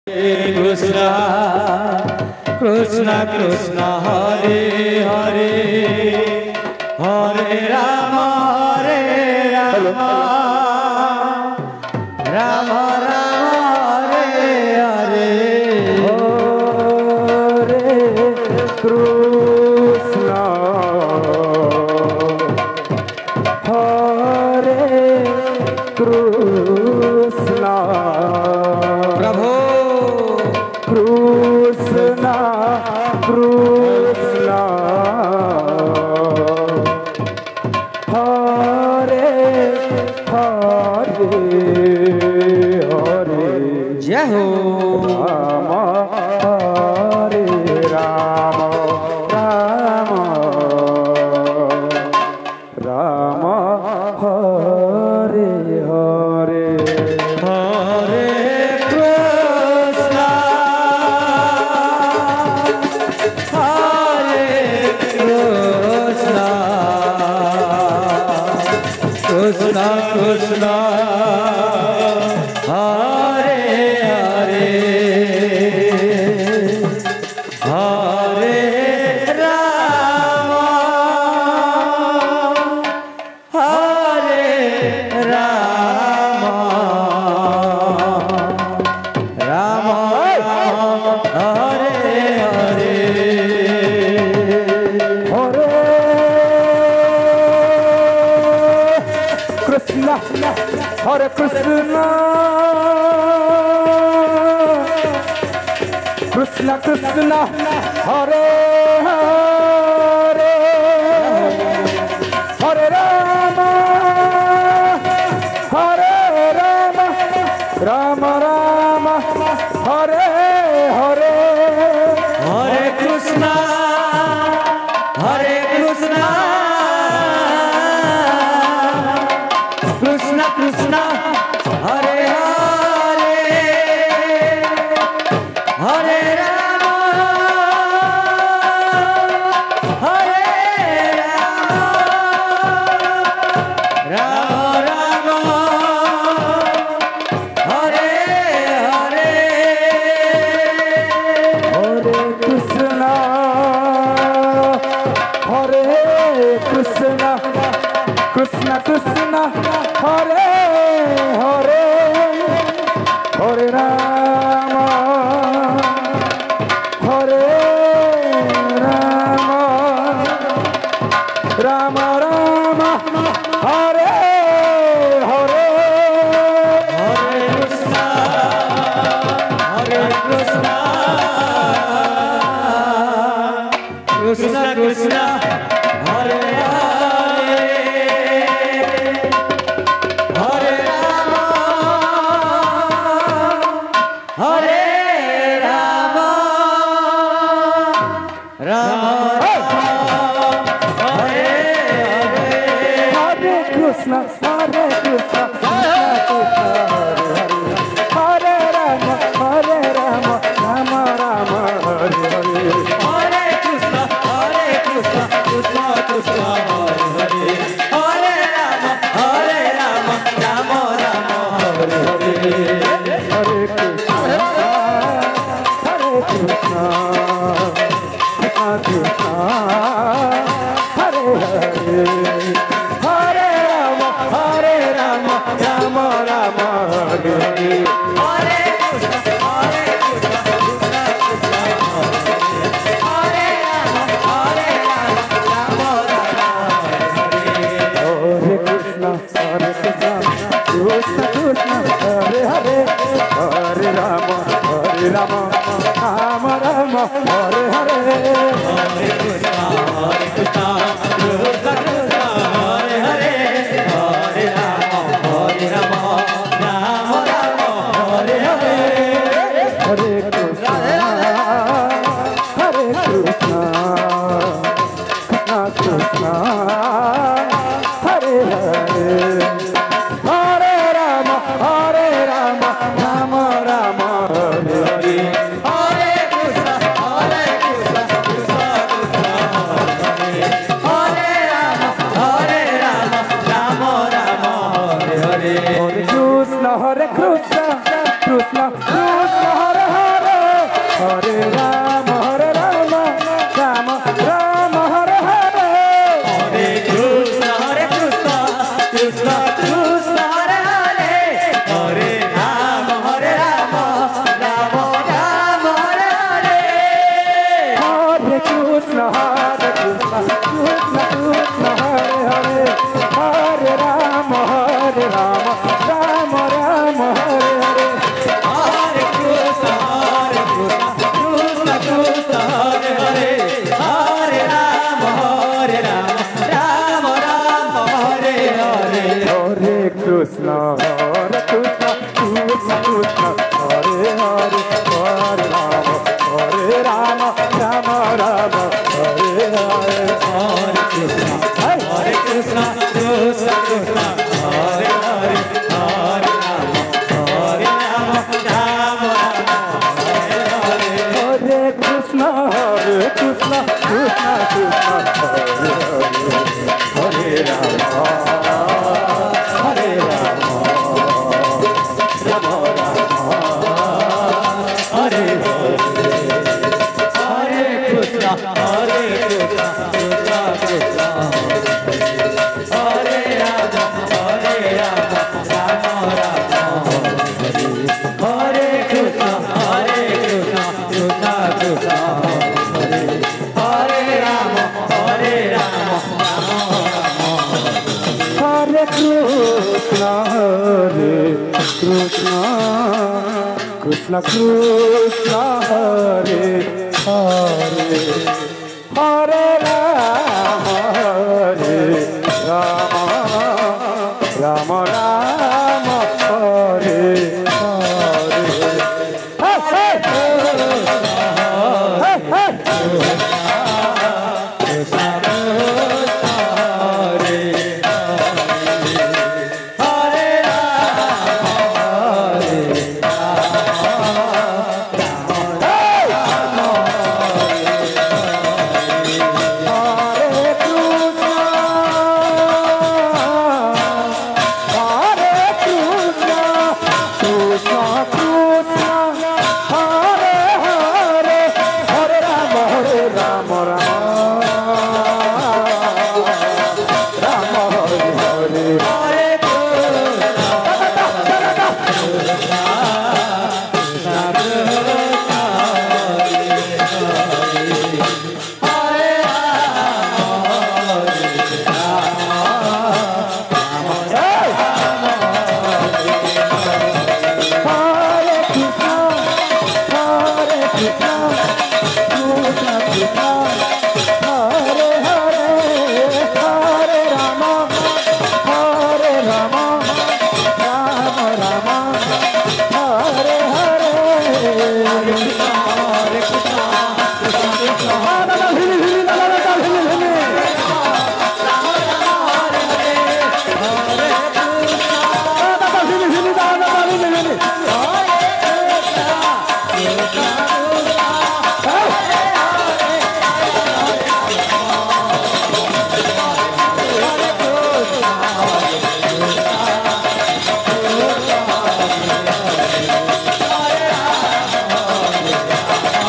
Krishna Krishna Krishna Hare Hare Hare Rama Rama Rama Hare Hare Hare Krishna, Krishna Krishna, Hare Hare, Hare Rama, Hare Rama, Rama Rama, Hare Hare, Hare Krishna, Hare Krishna, Krishna Krishna, Hare Hare, Hare Rama, Hare Rama, Rama Rama, Hare Hare, Hare Krishna, Hare Krishna, Krishna Krishna, Hare Hare, Hare Rama, Hare Rama, Rama Rama, Hare Hare, Hare Krishna, Hare Krishna, Krishna Krishna, Hare Hare, Hare Rama, Hare Rama, Rama Rama, Hare Hare. Hare Krishna, Hare Krishna, Hare Rama, Hare Rama, Rama Rama, Hare Hare. Hare Krishna, Krishna Krishna, Hare Hare, Hare Rama, Rama Rama, Hare Hare. Hare Krishna, Hare Krishna, Krishna Krishna, Hare Hare, Hare Rama, Rama Rama, Hare Hare. Hare Krishna, Krishna Krishna, Hare Rama, Rama Rama, Hare Krishna, Krishna Krishna, Hare Hare, Hare Rama, Rama Rama, Hare Hare. Hare Krishna, Krishna Krishna, Hare Hare, Hare Rama, Rama Rama, Hare Hare. Hare Krishna, Krishna Krishna, Hare Hare, Hare Rama, Rama Rama, Hare Hare. Hare Krishna, Krishna Krishna, Hare Rama, Rama Rama, Hare Hare. Hare Krishna, Krishna Krishna, Hare Hare. Krishna Krishna Krishna Hare Rama Hare Rama Rama Rama Hare Hare Hare Krishna Krishna Krishna Hare Rama Rama Rama Hare Krishna Krishna Krishna Hare Rama Rama Hare Krishna Krishna Krishna Hare Hare Hare Rama Rama Rama Hare Hare Hey hey hey hey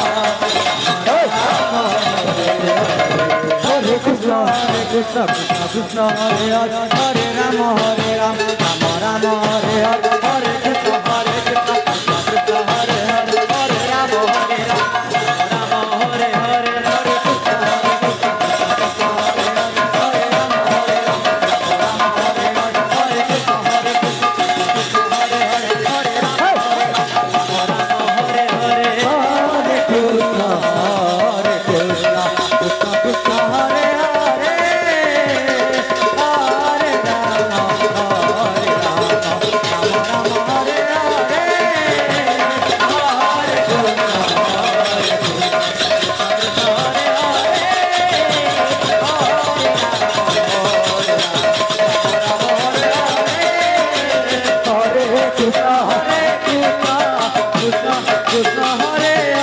Krishna Krishna Hare Hare Hare Rama Rama Rama Hare Hare Hare Krishna Krishna Krishna Hare Hare Hare Rama Rama Hare Hare Hare Krishna Krishna Hare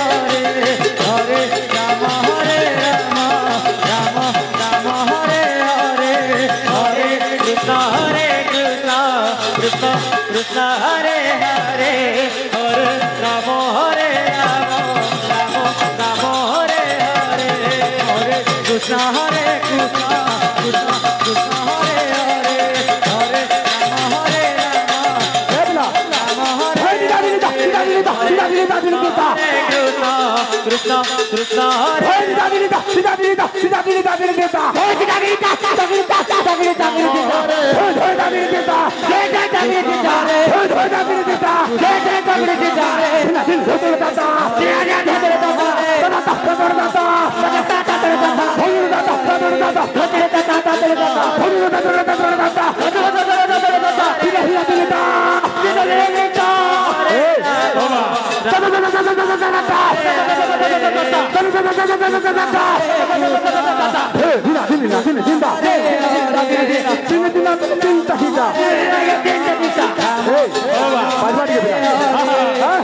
Hare Hare Rama Hare Rama Rama Rama Hare Hare Hare Krishna Hare Krishna Krishna Krishna Hare Hare Hare Rama Hare Rama Rama Hare Krishna Krishna Hare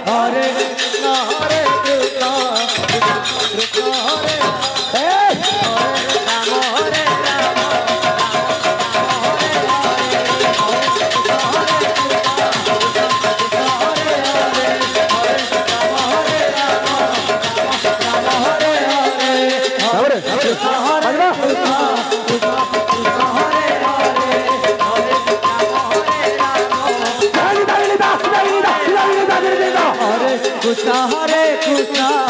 Hare Krishna Hare Krishna Krishna Hare Hare Krishna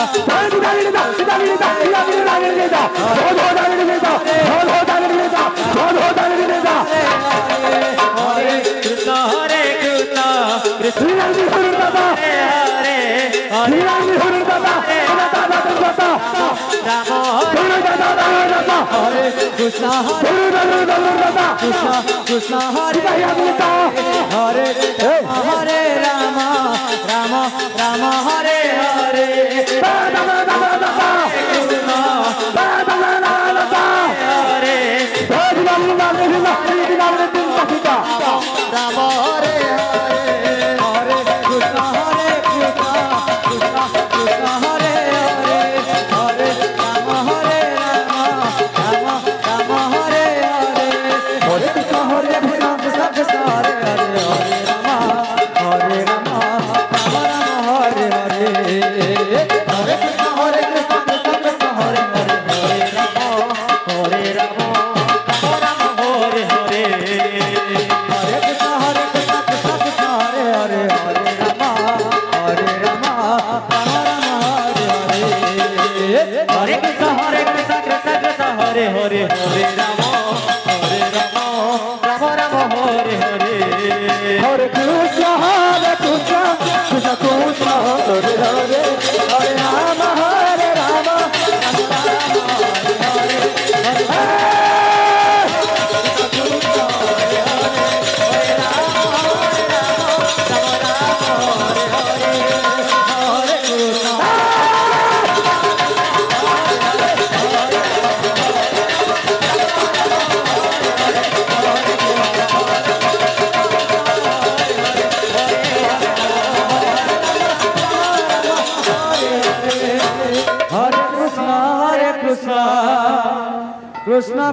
Krishna Krishna Hare Hare Hare Rama Rama Rama Hare Hare Krishna Krishna